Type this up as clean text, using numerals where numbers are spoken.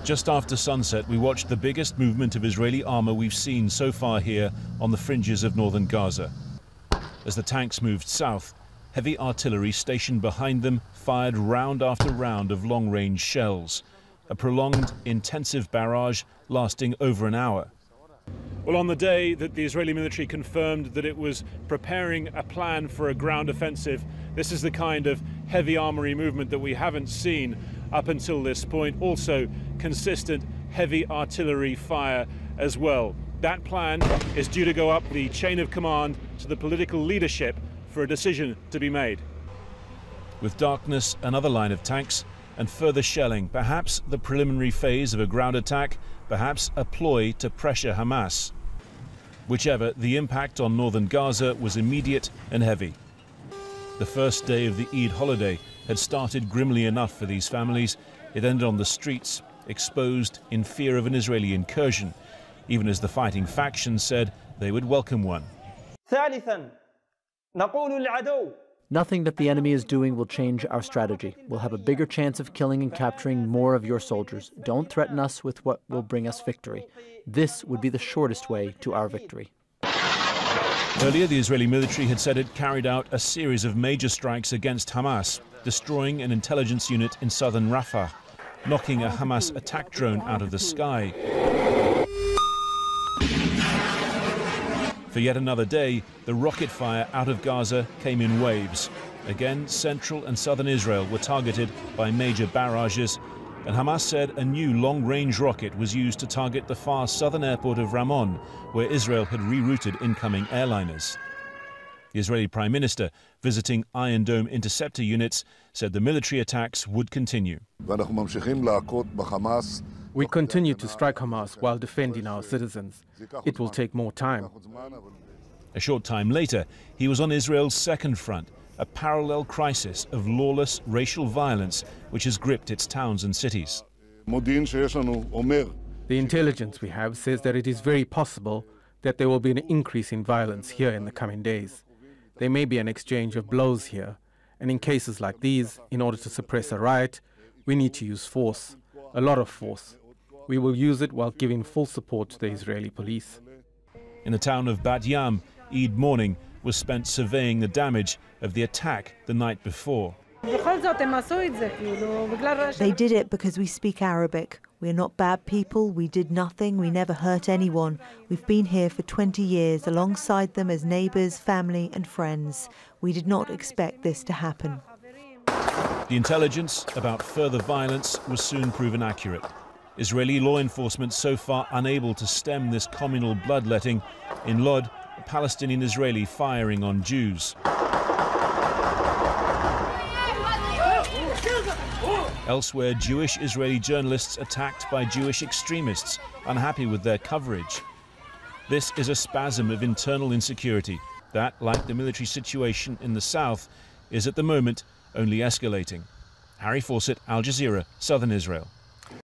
Just after sunset, we watched the biggest movement of Israeli armor we've seen so far here on the fringes of northern Gaza. As the tanks moved south, heavy artillery stationed behind them fired round after round of long-range shells, a prolonged, intensive barrage lasting over an hour. Well, on the day that the Israeli military confirmed that it was preparing a plan for a ground offensive, this is the kind of heavy armory movement that we haven't seen up until this point. Also, consistent heavy artillery fire as well. That plan is due to go up the chain of command to the political leadership for a decision to be made. With darkness, another line of tanks and further shelling, perhaps the preliminary phase of a ground attack, perhaps a ploy to pressure Hamas. Whichever, the impact on northern Gaza was immediate and heavy. The first day of the Eid holiday had started grimly enough for these families. It ended on the streets, exposed in fear of an Israeli incursion, even as the fighting factions said they would welcome one. Nothing that the enemy is doing will change our strategy. We'll have a bigger chance of killing and capturing more of your soldiers. Don't threaten us with what will bring us victory. This would be the shortest way to our victory. Earlier, the Israeli military had said it carried out a series of major strikes against Hamas, destroying an intelligence unit in southern Rafah, knocking a Hamas attack drone out of the sky. For yet another day, the rocket fire out of Gaza came in waves. Again, central and southern Israel were targeted by major barrages, and Hamas said a new long-range rocket was used to target the far southern airport of Ramon, where Israel had rerouted incoming airliners. The Israeli Prime Minister, visiting Iron Dome interceptor units, said the military attacks would continue. We continue to strike Hamas while defending our citizens. It will take more time. A short time later, he was on Israel's second front, a parallel crisis of lawless racial violence which has gripped its towns and cities. The intelligence we have says that it is very possible that there will be an increase in violence here in the coming days. There may be an exchange of blows here, and in cases like these, in order to suppress a riot, we need to use force, a lot of force. We will use it while giving full support to the Israeli police. In the town of Bat Yam, Eid morning was spent surveying the damage of the attack the night before. They did it because we speak Arabic. We're not bad people, we did nothing, we never hurt anyone. We've been here for 20 years alongside them as neighbours, family and friends. We did not expect this to happen. The intelligence about further violence was soon proven accurate. Israeli law enforcement so far unable to stem this communal bloodletting. In Lod, Palestinian-Israeli firing on Jews. Elsewhere, Jewish Israeli journalists attacked by Jewish extremists, unhappy with their coverage. This is a spasm of internal insecurity that, like the military situation in the south, is at the moment only escalating. Harry Fawcett, Al Jazeera, Southern Israel.